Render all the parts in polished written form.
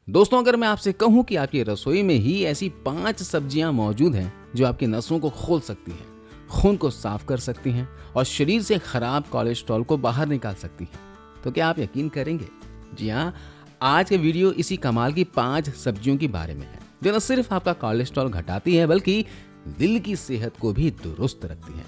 दोस्तों, अगर मैं आपसे कहूं कि आपकी रसोई में ही ऐसी 5 सब्जियां मौजूद हैं जो आपकी नसों को खोल सकती हैं, खून को साफ कर सकती हैं और शरीर से खराब कोलेस्ट्रॉल को बाहर निकाल सकती हैं, तो क्या आप यकीन करेंगे? जी हाँ, आज का वीडियो इसी कमाल की 5 सब्जियों के बारे में है जो न सिर्फ आपका कोलेस्ट्रॉल घटाती है बल्कि दिल की सेहत को भी दुरुस्त रखती है।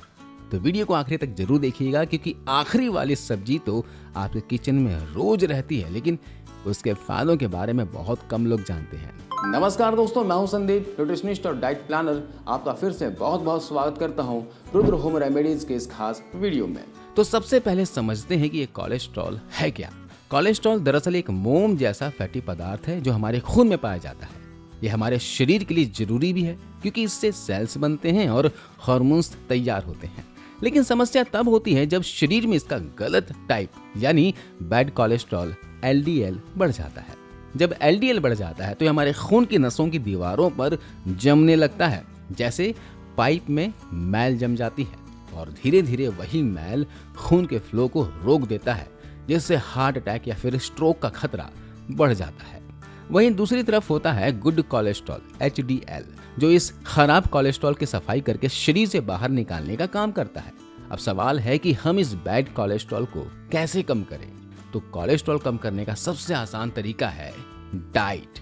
तो वीडियो को आखिरी तक जरूर देखिएगा, क्योंकि आखिरी वाली सब्जी तो आपके किचन में रोज रहती है, लेकिन उसके फायदों के बारे में बहुत कम लोग जानते हैं। नमस्कार दोस्तों, मैं हूं संदीप, न्यूट्रिशनिस्ट और डाइट प्लानर। आपका फिर से बहुत बहुत स्वागत करता हूं रुद्र होम रेमेडीज के इस खास वीडियो में। तो सबसे पहले समझते हैं कि ये कोलेस्ट्रॉल है क्या। कोलेस्ट्रॉल दरअसल एक मोम जैसा फैटी पदार्थ है जो हमारे खून में पाया जाता है। ये हमारे शरीर के लिए जरूरी भी है, क्योंकि इससे सेल्स बनते हैं और हार्मोन्स तैयार होते हैं। लेकिन समस्या तब होती है जब शरीर में इसका गलत टाइप यानी बैड कोलेस्ट्रॉल LDL बढ़ जाता है। जब LDL बढ़ जाता है तो ये हमारे खून की नसों की दीवारों पर जमने लगता है, जैसे पाइप में मैल जम जाती है, और धीरे धीरे वही मैल खून के फ्लो को रोक देता है, जिससे हार्ट अटैक या फिर स्ट्रोक का खतरा बढ़ जाता है। वहीं दूसरी तरफ होता है गुड कोलेस्ट्रॉल HDL, जो इस खराब कोलेस्ट्रॉल की सफाई करके शरीर से बाहर निकालने का काम करता है। अब सवाल है कि हम इस बैड कोलेस्ट्रॉल को कैसे कम करें। तो कोलेस्ट्रॉल कम करने का सबसे आसान तरीका है डाइट।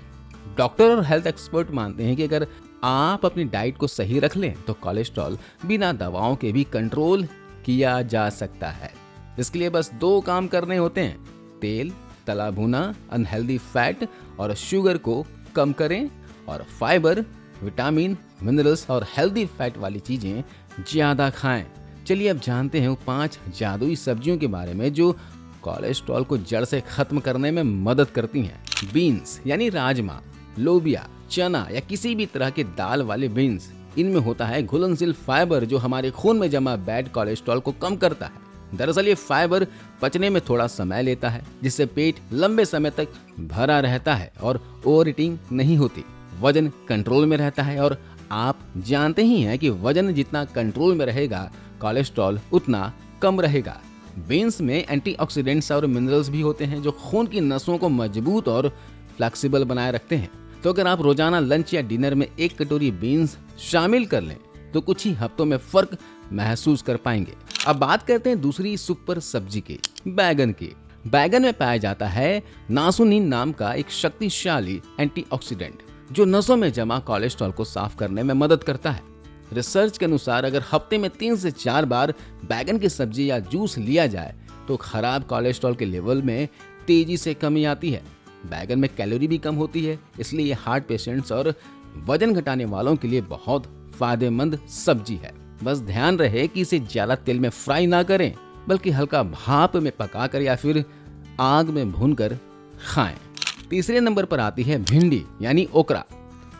डॉक्टर और हेल्थ एक्सपर्ट मानते हैं कि अगर आप अपनी डाइट को सही रख लें तो कोलेस्ट्रॉल बिना दवाओं के भी कंट्रोल किया जा सकता है। इसके लिए बस 2 काम करने होते हैं: तेल, तला भुना, अनहेल्दी फैट और शुगर को कम करें, और फाइबर, विटामिन, मिनरल्स और हेल्दी फैट वाली चीजें ज्यादा खाएं। चलिए अब जानते हैं वो 5 जादुई सब्जियों के बारे में जो कोलेस्ट्रॉल को जड़ से खत्म करने में मदद करती हैं। बीन्स यानी राजमा, लोबिया, चना या किसी भी तरह के दाल वाले बीन्स, इनमें होता है घुलनशील फाइबर जो हमारे खून में जमा बैड कोलेस्ट्रॉल को कम करता है। दरअसल ये फाइबर पचने में थोड़ा समय लेता है, जिससे पेट लंबे समय तक भरा रहता है और ओवर ईटिंग नहीं होती। वजन कंट्रोल में रहता है, और आप जानते ही हैं कि वजन जितना कंट्रोल में रहेगा कोलेस्ट्रॉल उतना कम रहेगा। बीन्स में एंटीऑक्सीडेंट्स और मिनरल्स भी होते हैं जो खून की नसों को मजबूत और फ्लेक्सिबल बनाए रखते हैं। तो अगर आप रोजाना लंच या डिनर में 1 कटोरी बीन्स शामिल कर लें तो कुछ ही हफ्तों में फर्क महसूस कर पाएंगे। अब बात करते हैं दूसरी सुपर सब्जी की, बैगन की। बैगन में पाया जाता है नासुनिन नाम का एक शक्तिशाली एंटीऑक्सीडेंट जो नसों में जमा कोलेस्ट्रॉल को साफ करने में मदद करता है। रिसर्च के अनुसार अगर हफ्ते में 3 से 4 बार बैगन की सब्जी या जूस लिया जाए तो खराब कोलेस्ट्रॉल के लेवल में तेजी से कमी आती है। बैगन में कैलोरी भी कम होती है, इसलिए ये हार्ट पेशेंट्स और वजन घटाने वालों के लिए बहुत फायदेमंद सब्जी है। बस ध्यान रहे कि इसे ज्यादा तेल में फ्राई ना करें, बल्कि हल्का भाप में पकाकर या फिर आग में भूनकर खाएं। तीसरे नंबर पर आती है भिंडी यानी ओकरा।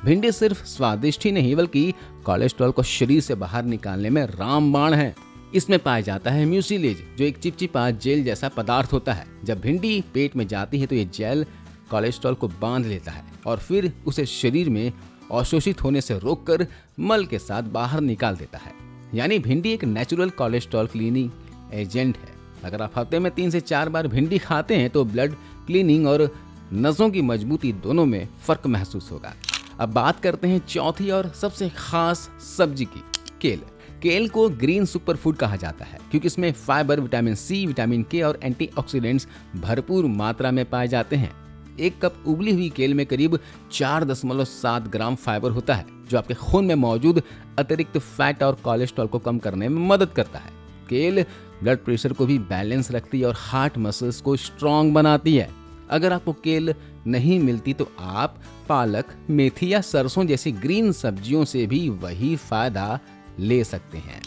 भिंडी सिर्फ स्वादिष्ट ही नहीं बल्कि कोलेस्ट्रॉल को शरीर से बाहर निकालने में रामबाण है। इसमें पाया जाता है म्यूसिलेज, जो एक चिपचिपा जेल जैसा पदार्थ होता है। जब भिंडी पेट में जाती है तो ये जेल कोलेस्ट्रॉल को बांध लेता है और फिर उसे शरीर में अवशोषित होने से रोककर मल के साथ बाहर निकाल देता है। यानी भिंडी एक नेचुरल कोलेस्ट्रॉल क्लीनिंग एजेंट है। अगर आप हफ्ते में 3 से 4 बार भिंडी खाते हैं तो ब्लड क्लीनिंग और नसों की मजबूती दोनों में फर्क महसूस होगा। अब बात करते हैं चौथी और सबसे खास सब्जी की, केल। केल को ग्रीन सुपरफूड कहा जाता है क्योंकि इसमें fibre, vitamin C, vitamin K और एंटीऑक्सीडेंट्स भरपूर मात्रा में पाए जाते हैं। 1 कप उबली हुई केल में करीब 4.7 ग्राम फाइबर होता है, जो आपके खून में मौजूद अतिरिक्त फैट और कोलेस्ट्रॉल को कम करने में मदद करता है। केल ब्लड प्रेशर को भी बैलेंस रखती है और हार्ट मसल्स को स्ट्रॉन्ग बनाती है। अगर आपको केल नहीं मिलती तो आप पालक, मेथी या सरसों जैसी ग्रीन सब्जियों से भी वही फायदा ले सकते हैं।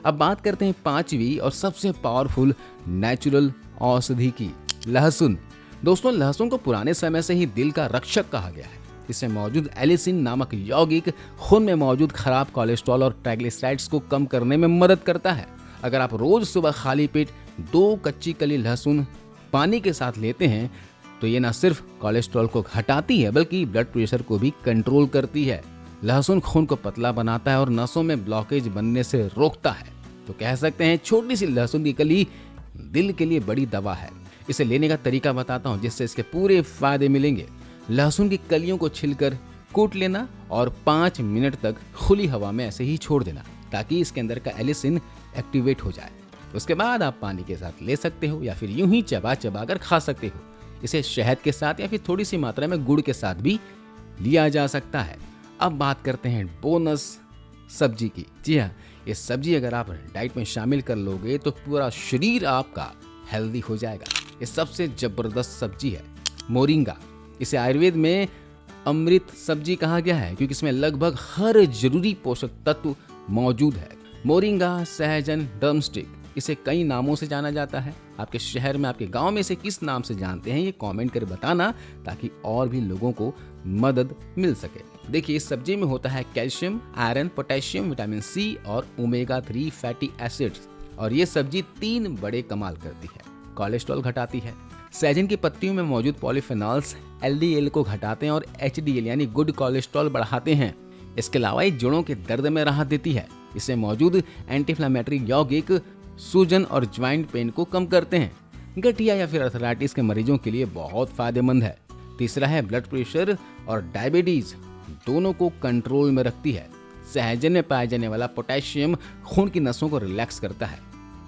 अब बात करते हैं 5वीं और सबसे पावरफुल नेचुरल औषधि की, लहसुन। दोस्तों, लहसुन को पुराने समय से ही दिल का रक्षक कहा गया है। इसमें मौजूद एलिसिन नामक यौगिक खून में मौजूद खराब कोलेस्ट्रॉल और ट्राइग्लिसराइड्स को कम करने में मदद करता है। अगर आप रोज सुबह खाली पेट 2 कच्ची कली लहसुन पानी के साथ लेते हैं तो ये न सिर्फ कोलेस्ट्रॉल को घटाती है बल्कि ब्लड प्रेशर को भी कंट्रोल करती है। लहसुन खून को पतला बनाता है और नसों में ब्लॉकेज बनने से रोकता है। तो कह सकते हैं छोटी सी लहसुन की कली दिल के लिए बड़ी दवा है। इसे लेने का तरीका बताता हूँ जिससे इसके पूरे फायदे मिलेंगे। लहसुन की कलियों को छिलकर कूट लेना और 5 मिनट तक खुली हवा में ऐसे ही छोड़ देना ताकि इसके अंदर का एलिसिन एक्टिवेट हो जाए। उसके बाद आप पानी के साथ ले सकते हो या फिर यूं ही चबा चबा कर खा सकते हो। इसे शहद के साथ या फिर थोड़ी सी मात्रा में गुड़ के साथ भी लिया जा सकता है। अब बात करते हैं बोनस सब्जी की। जी हाँ, ये सब्जी अगर आप डाइट में शामिल कर लोगे तो पूरा शरीर आपका हेल्दी हो जाएगा। ये सबसे जबरदस्त सब्जी है मोरिंगा। इसे आयुर्वेद में अमृत सब्जी कहा गया है क्योंकि इसमें लगभग हर जरूरी पोषक तत्व मौजूद है। मोरिंगा, सहजन, ड्रमस्टिक, इसे कई नामों से जाना जाता है। आपके शहर में, आपके गांव में इसे किस नाम से जानते हैं ये कमेंट कर बताना ताकि और भी लोगों को मदद मिल सके। देखिए, इस सब्जी में होता है calcium, iron, potassium, vitamin C और ओमेगा 3 फैटी एसिड्स। और ये सब्जी 3 बड़े कमाल करती है। कोलेस्ट्रॉल घटाती है। सहजन की पत्तियों में मौजूद पॉलीफेनॉल्स एलडीएल को घटाते हैं और एचडीएल यानी गुड कोलेस्ट्रॉल बढ़ाते हैं। इसके अलावा ये जोड़ों के दर्द में राहत देती है। इसमें मौजूद एंटी इन्फ्लेमेटरी यौगिक सूजन और ज्वाइंट पेन को कम करते हैं। गठिया या फिर अर्थराइटिस के मरीजों के लिए बहुत फायदेमंद है। तीसरा है ब्लड प्रेशर और डायबिटीज दोनों को कंट्रोल में रखती है। सहजन में पाया जाने वाला पोटेशियम खून की नसों को रिलैक्स करता है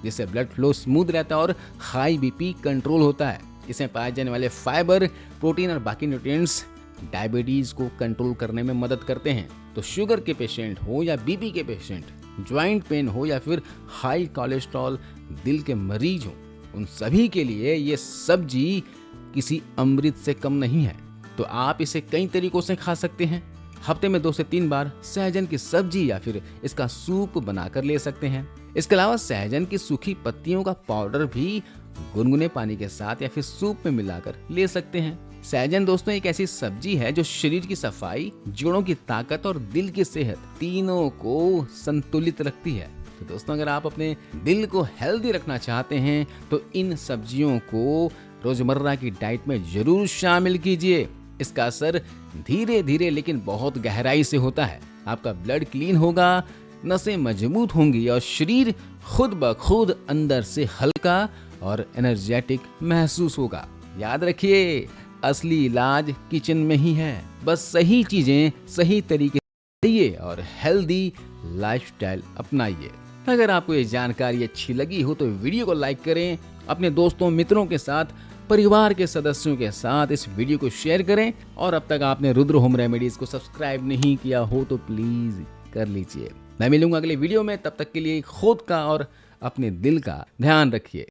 जिससे ब्लड फ्लो स्मूथ रहता है और हाई बीपी कंट्रोल होता है। इसमें पाए जाने वाले फाइबर, प्रोटीन और बाकी न्यूट्रिएंट्स डायबिटीज को कंट्रोल करने में मदद करते हैं। तो शुगर के पेशेंट हो या बीपी के पेशेंट, ज्वाइंट पेन हो या फिर हाई कोलेस्ट्रॉल दिल के मरीज हो, उन सभी के लिए ये सब्जी किसी अमृत से कम नहीं है। तो आप इसे कई तरीकों से खा सकते हैं। हफ्ते में 2 से 3 बार सहजन की सब्जी या फिर इसका सूप बनाकर ले सकते हैं। इसके अलावा सहजन की सूखी पत्तियों का पाउडर भी गुनगुने पानी के साथ या फिर सूप में मिलाकर ले सकते हैं। सहजन दोस्तों एक ऐसी सब्जी है जो शरीर की सफाई, जोड़ों की ताकत और दिल की सेहत तीनों को संतुलित रखती है। तो दोस्तों अगर आप अपने दिल को हेल्दी रखना चाहते हैं तो इन सब्जियों को रोजमर्रा की डाइट में जरूर शामिल कीजिए। इसका असर धीरे धीरे लेकिन बहुत गहराई से होता है। आपका ब्लड क्लीन होगा, नसें मजबूत होंगी और शरीर खुद ब खुद अंदर से हल्का और एनर्जेटिक महसूस होगा। याद रखिए, असली इलाज किचन में ही है। बस सही चीजें सही तरीके से करिए और हेल्दी लाइफस्टाइल अपनाइए। अगर आपको ये जानकारी अच्छी लगी हो तो वीडियो को लाइक करें, अपने दोस्तों, मित्रों के साथ, परिवार के सदस्यों के साथ इस वीडियो को शेयर करें। और अब तक आपने रुद्र होम रेमेडीज को सब्सक्राइब नहीं किया हो तो प्लीज कर लीजिए। मैं मिलूंगा अगले वीडियो में, तब तक के लिए खुद का और अपने दिल का ध्यान रखिए।